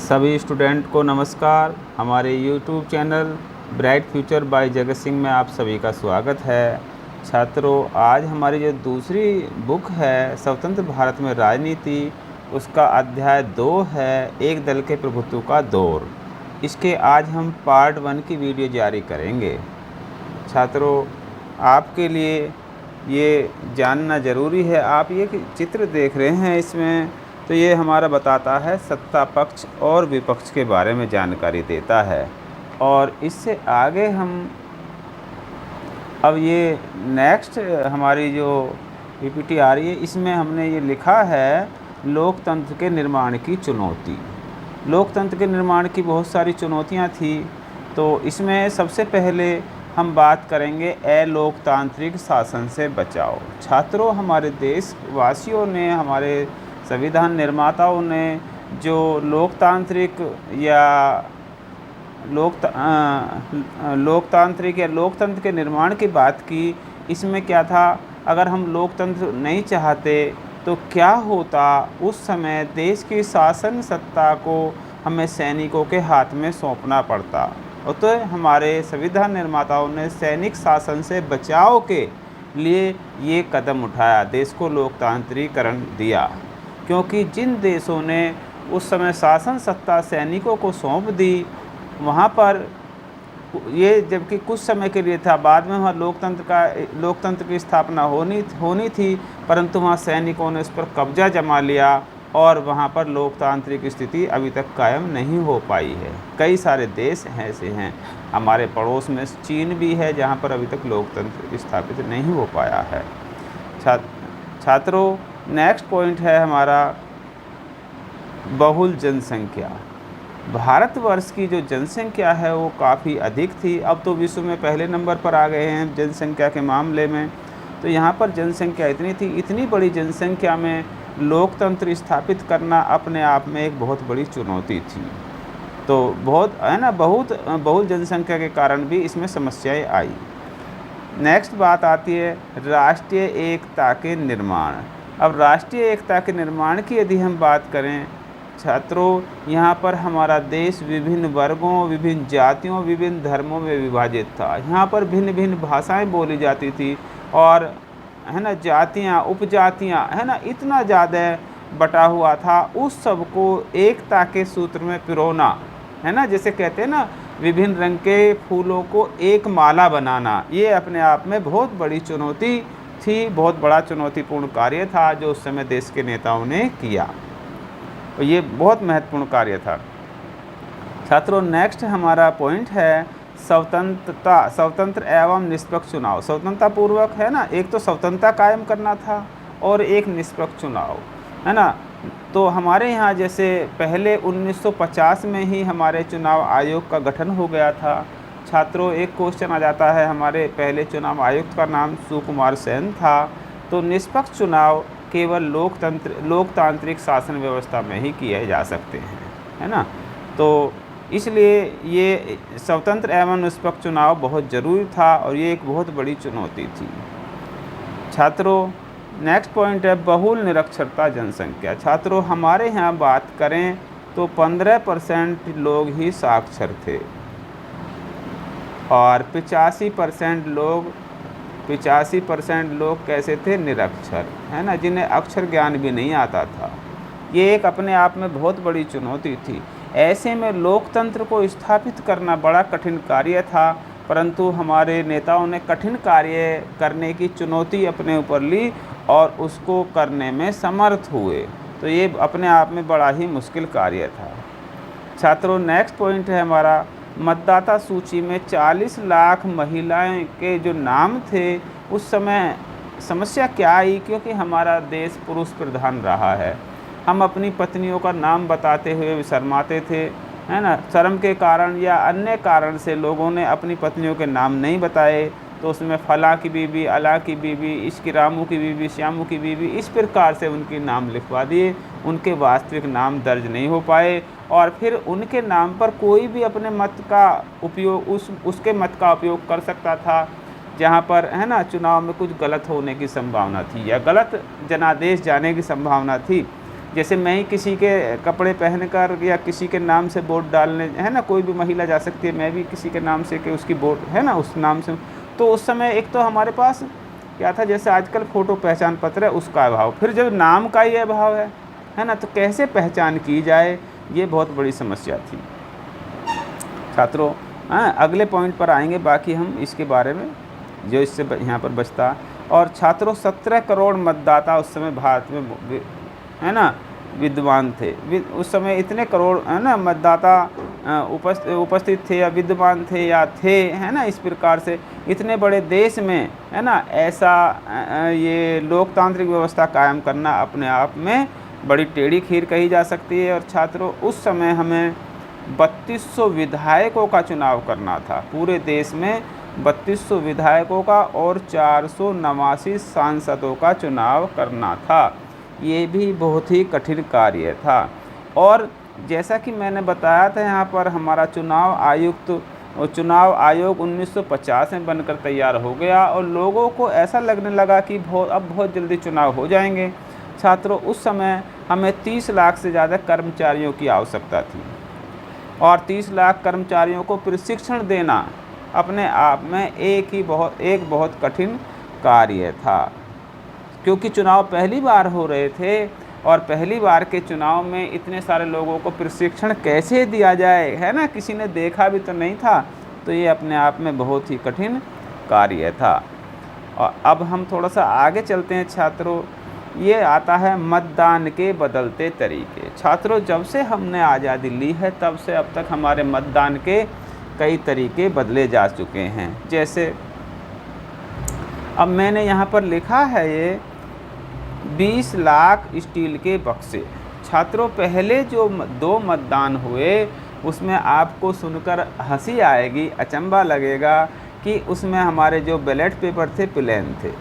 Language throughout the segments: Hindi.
सभी स्टूडेंट को नमस्कार। हमारे YouTube channel bright future by Jagat Singh में आप सभी का स्वागत है। छात्रों, आज हमारी जो दूसरी बुक है स्वतंत्र भारत में राजनीति, उसका अध्याय 2 है एक दल के प्रभुत्व का दौर। इसके आज हम पार्ट 1 की वीडियो जारी करेंगे। छात्रों, आपके लिए ये जानना ज़रूरी है। आप ये चित्र देख रहे हैं, इसमें तो ये हमारा बताता है सत्ता पक्ष और विपक्ष के बारे में जानकारी देता है। और इससे आगे हम अब ये नेक्स्ट हमारी जो पीपीटी आ रही है, इसमें हमने ये लिखा है लोकतंत्र के निर्माण की चुनौती। लोकतंत्र के निर्माण की बहुत सारी चुनौतियां थी, तो इसमें सबसे पहले हम बात करेंगे अलोकतांत्रिक शासन से बचाव। छात्रों, हमारे देशवासियों ने, हमारे संविधान निर्माताओं ने जो लोकतांत्रिक या लोकतंत्र के निर्माण की बात की, इसमें क्या था, अगर हम लोकतंत्र नहीं चाहते तो क्या होता। उस समय देश की शासन सत्ता को हमें सैनिकों के हाथ में सौंपना पड़ता। और तो हमारे संविधान निर्माताओं ने सैनिक शासन से बचाव के लिए ये कदम उठाया, देश को लोकतांत्रिकरण दिया। क्योंकि जिन देशों ने उस समय शासन सत्ता सैनिकों को सौंप दी, वहाँ पर ये जबकि कुछ समय के लिए था, बाद में वहाँ लोकतंत्र की स्थापना होनी थी, परंतु वहाँ सैनिकों ने उस पर कब्जा जमा लिया और वहाँ पर लोकतांत्रिक स्थिति अभी तक कायम नहीं हो पाई है। कई सारे देश ऐसे हैं, हमारे पड़ोस में चीन भी है, जहाँ पर अभी तक लोकतंत्र स्थापित नहीं हो पाया है। छात्रों, नेक्स्ट पॉइंट है हमारा बहुल जनसंख्या। भारतवर्ष की जो जनसंख्या है वो काफ़ी अधिक थी। अब तो विश्व में पहले नंबर पर आ गए हैं जनसंख्या के मामले में। तो यहाँ पर जनसंख्या इतनी थी, इतनी बड़ी जनसंख्या में लोकतंत्र स्थापित करना अपने आप में एक बहुत बड़ी चुनौती थी। तो बहुत है ना, बहुल जनसंख्या के कारण भी इसमें समस्याएं आई। नेक्स्ट बात आती है राष्ट्रीय एकता के निर्माण। अब राष्ट्रीय एकता के निर्माण की यदि हम बात करें छात्रों, यहाँ पर हमारा देश विभिन्न वर्गों, विभिन्न जातियों, विभिन्न धर्मों में विभाजित था। यहाँ पर भिन्न भिन्न भाषाएं बोली जाती थी और है ना, जातियाँ, उपजातियाँ, है ना, इतना ज़्यादा बटा हुआ था। उस सब को एकता के सूत्र में पिरोना, है ना, जैसे कहते हैं ना, विभिन्न रंग के फूलों को एक माला बनाना, ये अपने आप में बहुत बड़ी चुनौती थी, बहुत बड़ा चुनौतीपूर्ण कार्य था जो उस समय देश के नेताओं ने किया। और ये बहुत महत्वपूर्ण कार्य था। छात्रों, नेक्स्ट हमारा पॉइंट है स्वतंत्र एवं निष्पक्ष चुनाव। स्वतंत्रता पूर्वक, है ना, एक तो स्वतंत्रता कायम करना था और एक निष्पक्ष चुनाव, है ना। तो हमारे यहाँ जैसे पहले 1950 में ही हमारे चुनाव आयोग का गठन हो गया था। छात्रों, एक क्वेश्चन आ जाता है, हमारे पहले चुनाव आयुक्त का नाम सुकुमार सेन था। तो निष्पक्ष चुनाव केवल लोकतांत्रिक शासन व्यवस्था में ही किए जा सकते हैं, है ना। तो इसलिए ये स्वतंत्र एवं निष्पक्ष चुनाव बहुत ज़रूरी था और ये एक बहुत बड़ी चुनौती थी। छात्रों, नेक्स्ट पॉइंट है बहुल निरक्षरता जनसंख्या। छात्रों, हमारे यहाँ बात करें तो 15% लोग ही साक्षर थे और 85% लोग कैसे थे, निरक्षर, है ना, जिन्हें अक्षर ज्ञान भी नहीं आता था। ये एक अपने आप में बहुत बड़ी चुनौती थी। ऐसे में लोकतंत्र को स्थापित करना बड़ा कठिन कार्य था, परंतु हमारे नेताओं ने कठिन कार्य करने की चुनौती अपने ऊपर ली और उसको करने में समर्थ हुए। तो ये अपने आप में बड़ा ही मुश्किल कार्य था। छात्रों, नेक्स्ट पॉइंट है हमारा मतदाता सूची में 40 लाख महिलाएं के जो नाम थे, उस समय समस्या क्या आई, क्योंकि हमारा देश पुरुष प्रधान रहा है। हम अपनी पत्नियों का नाम बताते हुए शर्माते थे, है ना, शर्म के कारण या अन्य कारण से लोगों ने अपनी पत्नियों के नाम नहीं बताए। तो उसमें फला की बीबी, अला की बीबी, इसकी रामू की बीबी, श्यामू की बीबी, इस प्रकार से उनके नाम लिखवा दिए। उनके वास्तविक नाम दर्ज नहीं हो पाए और फिर उनके नाम पर कोई भी अपने मत का उपयोग उसके मत का उपयोग कर सकता था, जहाँ पर, है ना, चुनाव में कुछ गलत होने की संभावना थी या गलत जनादेश जाने की संभावना थी। जैसे मैं ही किसी के कपड़े पहनकर या किसी के नाम से वोट डालने, है ना, कोई भी महिला जा सकती है, मैं भी किसी के नाम से कि उसकी वोट, है ना, उस नाम से। तो उस समय एक तो हमारे पास क्या था, जैसे आजकल फ़ोटो पहचान पत्र है उसका अभाव, फिर जब नाम का ही अभाव है ना, तो कैसे पहचान की जाए, ये बहुत बड़ी समस्या थी छात्रों। हाँ, अगले पॉइंट पर आएंगे बाकी हम इसके बारे में, जो इससे यहाँ पर बचता। और छात्रों 17 करोड़ मतदाता उस समय भारत में, है ना, विद्वान थे। उस समय इतने करोड़, है ना, मतदाता उपस्थित थे या विद्वान थे या थे, है ना, इस प्रकार से इतने बड़े देश में, है ना, ऐसा ये लोकतांत्रिक व्यवस्था कायम करना अपने आप में बड़ी टेढ़ी खीर कही जा सकती है। और छात्रों उस समय हमें 3200 विधायकों का चुनाव करना था, पूरे देश में 3200 विधायकों का और 489 सांसदों का चुनाव करना था। ये भी बहुत ही कठिन कार्य था। और जैसा कि मैंने बताया था, यहाँ पर हमारा चुनाव आयोग 1950 में बनकर तैयार हो गया और लोगों को ऐसा लगने लगा कि अब बहुत जल्दी चुनाव हो जाएंगे। छात्रों उस समय हमें 30 लाख से ज़्यादा कर्मचारियों की आवश्यकता थी और 30 लाख कर्मचारियों को प्रशिक्षण देना अपने आप में एक बहुत कठिन कार्य था, क्योंकि चुनाव पहली बार हो रहे थे और पहली बार के चुनाव में इतने सारे लोगों को प्रशिक्षण कैसे दिया जाए, है ना, किसी ने देखा भी तो नहीं था, तो ये अपने आप में बहुत ही कठिन कार्य था। और अब हम थोड़ा सा आगे चलते हैं छात्रों, ये आता है मतदान के बदलते तरीके। छात्रों जब से हमने आज़ादी ली है तब से अब तक हमारे मतदान के कई तरीके बदले जा चुके हैं। जैसे अब मैंने यहाँ पर लिखा है ये 20 लाख स्टील के बक्से। छात्रों पहले जो 2 मतदान हुए उसमें आपको सुनकर हंसी आएगी, अचंभा लगेगा कि उसमें हमारे जो बैलेट पेपर थे प्लेन थे।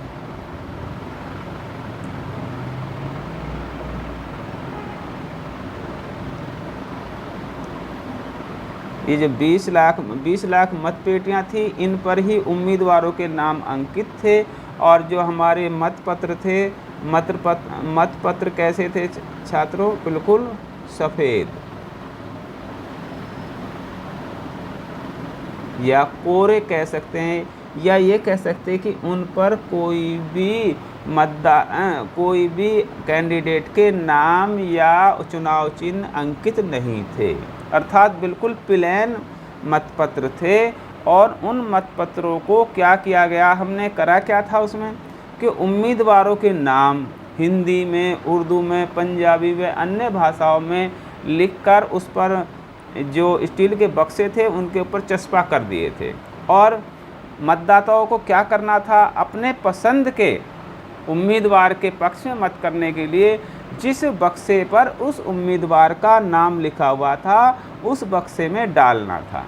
ये जो 20 लाख मतपेटियाँ थी, इन पर ही उम्मीदवारों के नाम अंकित थे और जो हमारे मतपत्र थे, मतपत्र कैसे थे छात्रों, बिल्कुल सफ़ेद या कोरे कह सकते हैं, या ये कह सकते हैं कि उन पर कोई भी कैंडिडेट के नाम या चुनाव चिन्ह अंकित नहीं थे, अर्थात बिल्कुल प्लेन मतपत्र थे। और उन मतपत्रों को क्या किया गया, हमने करा क्या था उसमें कि उम्मीदवारों के नाम हिंदी में, उर्दू में, पंजाबी व अन्य भाषाओं में लिखकर उस पर जो स्टील के बक्से थे उनके ऊपर चस्पा कर दिए थे। और मतदाताओं को क्या करना था, अपने पसंद के उम्मीदवार के पक्ष में मत करने के लिए जिस बक्से पर उस उम्मीदवार का नाम लिखा हुआ था उस बक्से में डालना था।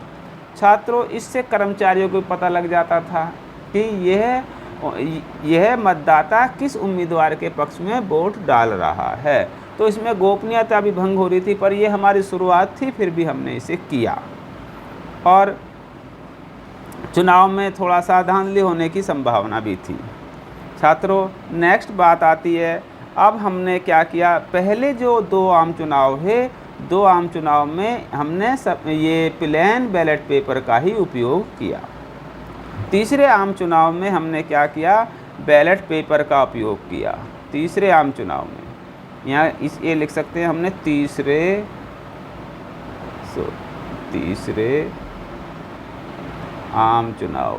छात्रों इससे कर्मचारियों को पता लग जाता था कि यह मतदाता किस उम्मीदवार के पक्ष में वोट डाल रहा है। तो इसमें गोपनीयता भी भंग हो रही थी, पर यह हमारी शुरुआत थी, फिर भी हमने इसे किया। और चुनाव में थोड़ा सा धांधली होने की संभावना भी थी। छात्रों नेक्स्ट बात आती है, अब हमने क्या किया, पहले जो 2 आम चुनाव है, 2 आम चुनाव में हमने ये प्लेन बैलेट पेपर का ही उपयोग किया। तीसरे आम चुनाव में हमने क्या किया, बैलेट पेपर का उपयोग किया। तीसरे आम चुनाव में यहाँ ये लिख सकते हैं हमने तीसरे आम चुनाव।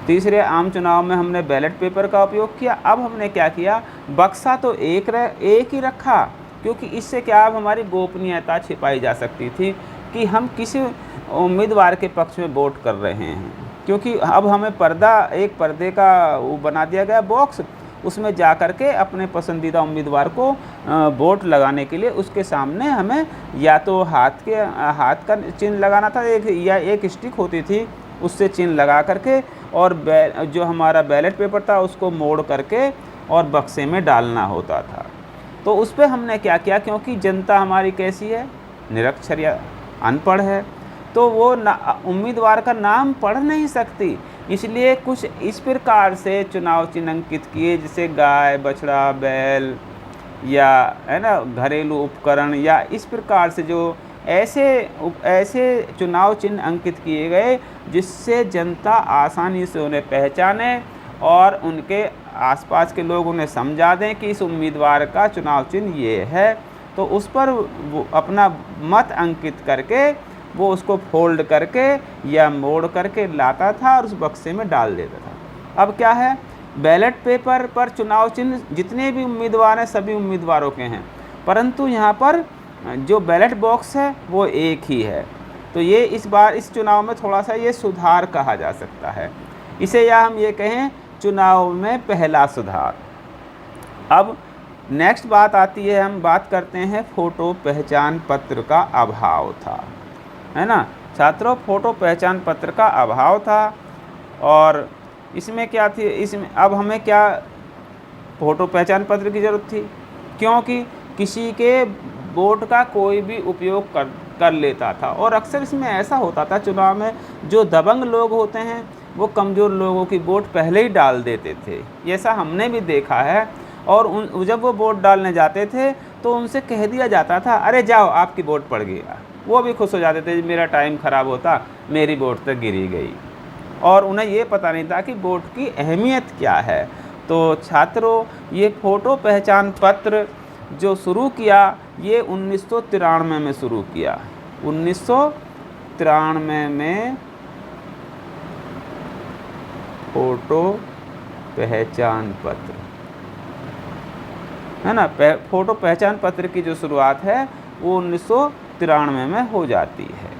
तीसरे आम चुनाव में हमने बैलेट पेपर का उपयोग किया। अब हमने क्या किया, बक्सा तो एक ही रखा, क्योंकि इससे क्या अब हमारी गोपनीयता छिपाई जा सकती थी कि हम किसी उम्मीदवार के पक्ष में वोट कर रहे हैं। क्योंकि अब हमें एक पर्दे का वो बना दिया गया बॉक्स, उसमें जा कर के अपने पसंदीदा उम्मीदवार को वोट लगाने के लिए उसके सामने हमें या तो हाथ का चिन्ह लगाना था, एक स्टिक होती थी उससे चिन्ह लगा करके, और जो हमारा बैलेट पेपर था उसको मोड़ करके और बक्से में डालना होता था। तो उस पर हमने क्या किया, क्योंकि जनता हमारी कैसी है, निरक्षर या अनपढ़ है, तो वो उम्मीदवार का नाम पढ़ नहीं सकती, इसलिए कुछ इस प्रकार से चुनाव चिन्ह अंकित किए, जैसे गाय, बछड़ा, बैल या है ना घरेलू उपकरण, या इस प्रकार से जो ऐसे चुनाव चिन्ह अंकित किए गए जिससे जनता आसानी से उन्हें पहचाने और उनके आसपास के लोग उन्हें समझा दें कि इस उम्मीदवार का चुनाव चिन्ह ये है, तो उस पर वो अपना मत अंकित करके वो उसको फोल्ड करके या मोड़ करके लाता था और उस बक्से में डाल देता था। अब क्या है, बैलेट पेपर पर चुनाव चिन्ह जितने भी उम्मीदवार हैं सभी उम्मीदवारों के हैं, परंतु यहाँ पर जो बैलेट बॉक्स है वो एक ही है। तो ये इस बार इस चुनाव में थोड़ा सा ये सुधार कहा जा सकता है, इसे या हम ये कहें चुनाव में पहला सुधार। अब नेक्स्ट बात आती है, हम बात करते हैं फ़ोटो पहचान पत्र का अभाव था, है ना छात्रों। फ़ोटो पहचान पत्र का अभाव था और इसमें क्या थी, इसमें अब हमें क्या फ़ोटो पहचान पत्र की ज़रूरत थी, क्योंकि किसी के वोट का कोई भी उपयोग कर लेता था। और अक्सर इसमें ऐसा होता था चुनाव में, जो दबंग लोग होते हैं वो कमज़ोर लोगों की वोट पहले ही डाल देते थे, ऐसा हमने भी देखा है। और जब वो वोट डालने जाते थे तो उनसे कह दिया जाता था, अरे जाओ आपकी वोट पड़ गई। वो भी खुश हो जाते थे, मेरा टाइम ख़राब होता, मेरी वोट तक गिरी गई। और उन्हें ये पता नहीं था कि वोट की अहमियत क्या है। तो छात्रों, ये फ़ोटो पहचान पत्र जो शुरू किया ये 1993 में शुरू किया। 1993 में फ़ोटो पहचान पत्र, है ना, फ़ोटो पहचान पत्र की जो शुरुआत है वो 1993 में हो जाती है।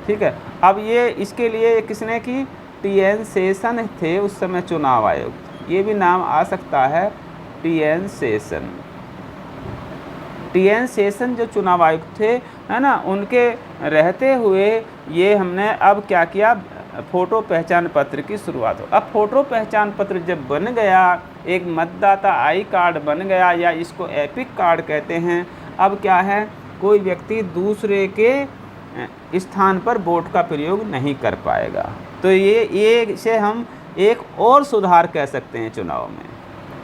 ठीक है। अब ये इसके लिए किसने की, टी.एन. शेषन थे उस समय चुनाव आयुक्त, ये भी नाम आ सकता है, टी.एन. शेषन। टी.एन. शेषन जो चुनाव आयुक्त थे, है ना, उनके रहते हुए ये हमने अब क्या किया, फ़ोटो पहचान पत्र की शुरुआत हो। अब फ़ोटो पहचान पत्र जब बन गया, एक मतदाता आई कार्ड बन गया, या इसको एपिक कार्ड कहते हैं। अब क्या है, कोई व्यक्ति दूसरे के स्थान पर वोट का प्रयोग नहीं कर पाएगा। तो ये इसे हम एक और सुधार कह सकते हैं चुनाव में।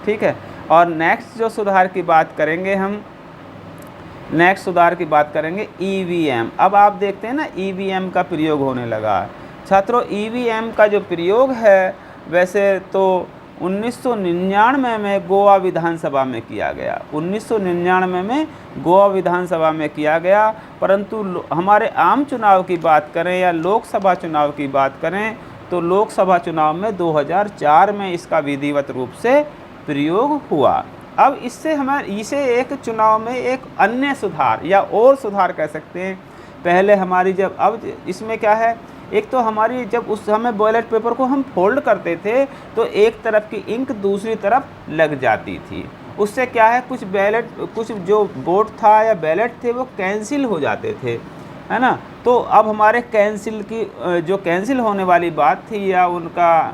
ठीक है। और नेक्स्ट जो सुधार की बात करेंगे हम, नेक्स्ट सुधार की बात करेंगे ईवीएम। अब आप देखते हैं ना ईवीएम का प्रयोग होने लगा। छात्रों, ईवीएम का जो प्रयोग है वैसे तो 1999 में गोवा विधानसभा में किया गया, 1999 में गोवा विधानसभा में किया गया। परंतु हमारे आम चुनाव की बात करें या लोकसभा चुनाव की बात करें तो लोकसभा चुनाव में 2004 में इसका विधिवत रूप से प्रयोग हुआ। अब इसे एक चुनाव में एक अन्य सुधार या और सुधार कह सकते हैं। पहले हमारी अब इसमें क्या है, एक तो हमारी जब उस समय बैलेट पेपर को हम फोल्ड करते थे तो एक तरफ की इंक दूसरी तरफ लग जाती थी। उससे क्या है, कुछ जो वोट था या बैलेट थे वो कैंसिल हो जाते थे, है ना। तो अब हमारे जो कैंसिल होने वाली बात थी या उनका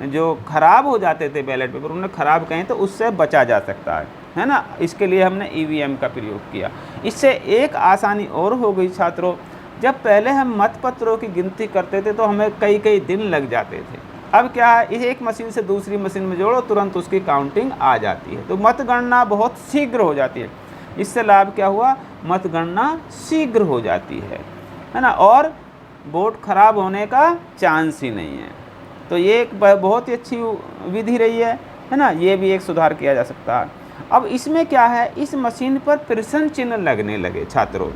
जो ख़राब हो जाते थे बैलेट पेपर, उन्हें ख़राब कहें तो उससे बचा जा सकता है ना। इसके लिए हमने ईवीएम का प्रयोग किया। इससे एक आसानी और हो गई छात्रों, जब पहले हम मतपत्रों की गिनती करते थे तो हमें कई दिन लग जाते थे। अब क्या है, एक मशीन से दूसरी मशीन में जोड़ो, तुरंत उसकी काउंटिंग आ जाती है, तो मतगणना बहुत शीघ्र हो जाती है। इससे लाभ क्या हुआ, मतगणना शीघ्र हो जाती है ना, और वोट खराब होने का चांस ही नहीं है। तो ये एक बहुत ही अच्छी विधि रही है ना, ये भी एक सुधार किया जा सकता है। अब इसमें क्या है, इस मशीन पर प्रश्न चिन्ह लगने लगे छात्रों।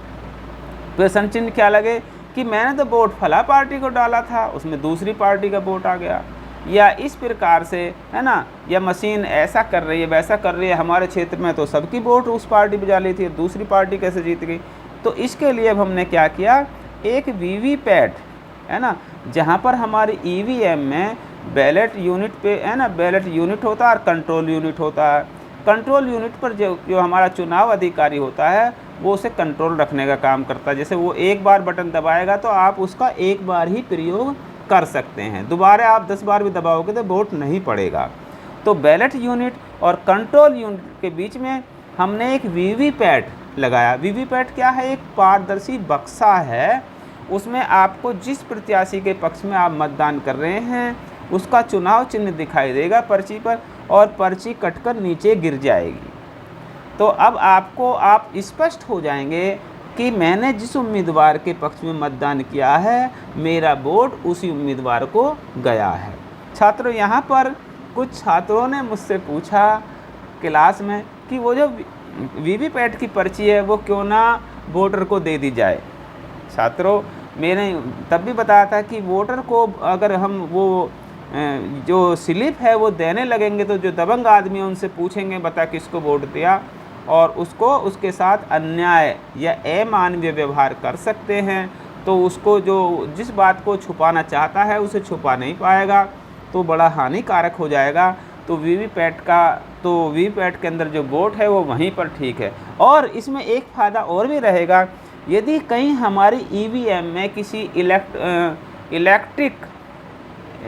प्रश्न चिन्ह क्या लगे कि मैंने तो वोट फला पार्टी को डाला था, उसमें दूसरी पार्टी का वोट आ गया, या इस प्रकार से, है ना, या मशीन ऐसा कर रही है वैसा कर रही है, हमारे क्षेत्र में तो सबकी वोट उस पार्टी पे डाली थी, दूसरी पार्टी कैसे जीत गई। तो इसके लिए अब हमने क्या किया, एक वीवीपैट, है ना, जहाँ पर हमारी ईवीएम में बैलेट यूनिट पे, है ना, बैलेट यूनिट होता है और कंट्रोल यूनिट होता है। कंट्रोल यूनिट पर जो हमारा चुनाव अधिकारी होता है वो उसे कंट्रोल रखने का काम करता है। जैसे वो एक बार बटन दबाएगा तो आप उसका एक बार ही प्रयोग कर सकते हैं, दोबारा आप 10 बार भी दबाओगे तो वोट नहीं पड़ेगा। तो बैलेट यूनिट और कंट्रोल यूनिट के बीच में हमने एक वीवीपैट लगाया। वीवीपैट क्या है, एक पारदर्शी बक्सा है, उसमें आपको जिस प्रत्याशी के पक्ष में आप मतदान कर रहे हैं उसका चुनाव चिन्ह दिखाई देगा पर्ची पर और पर्ची कटकर नीचे गिर जाएगी। तो अब आपको आप स्पष्ट हो जाएंगे कि मैंने जिस उम्मीदवार के पक्ष में मतदान किया है, मेरा वोट उसी उम्मीदवार को गया है। छात्रों, यहाँ पर कुछ छात्रों ने मुझसे पूछा क्लास में कि वो जो वीवीपैट की पर्ची है वो क्यों ना वोटर को दे दी जाए। छात्रों, मैंने तब भी बताया था कि वोटर को अगर हम वो जो स्लिप है वो देने लगेंगे तो जो दबंग आदमी है उनसे पूछेंगे बता किसको वोट दिया, और उसको उसके साथ अन्याय या अमानवीय व्यवहार कर सकते हैं। तो उसको जो जिस बात को छुपाना चाहता है उसे छुपा नहीं पाएगा, तो बड़ा हानिकारक हो जाएगा। तो वीवीपैट के अंदर जो वोट है वो वहीं पर ठीक है। और इसमें एक फ़ायदा और भी रहेगा, यदि कहीं हमारी ईवीएम में किसी इलेक्ट्रिक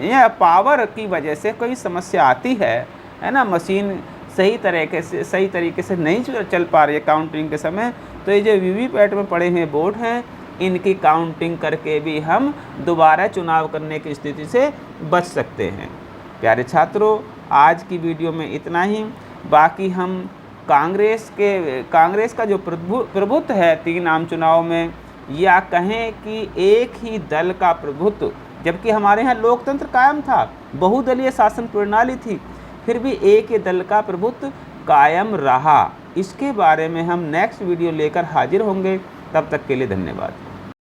या पावर की वजह से कोई समस्या आती है ना, मशीन सही तरीके से नहीं चल पा रही है काउंटिंग के समय, तो ये जो वीवीपैट में पड़े हुए वोट हैं इनकी काउंटिंग करके भी हम दोबारा चुनाव करने की स्थिति से बच सकते हैं। प्यारे छात्रों, आज की वीडियो में इतना ही। बाकी हम कांग्रेस का जो प्रभुत्व है 3 आम चुनाव में, या कहें कि एक ही दल का प्रभुत्व, जबकि हमारे यहाँ लोकतंत्र कायम था, बहुदलीय शासन प्रणाली थी, फिर भी एक ही दल का प्रभुत्व कायम रहा। इसके बारे में हम नेक्स्ट वीडियो लेकर हाजिर होंगे। तब तक के लिए धन्यवाद।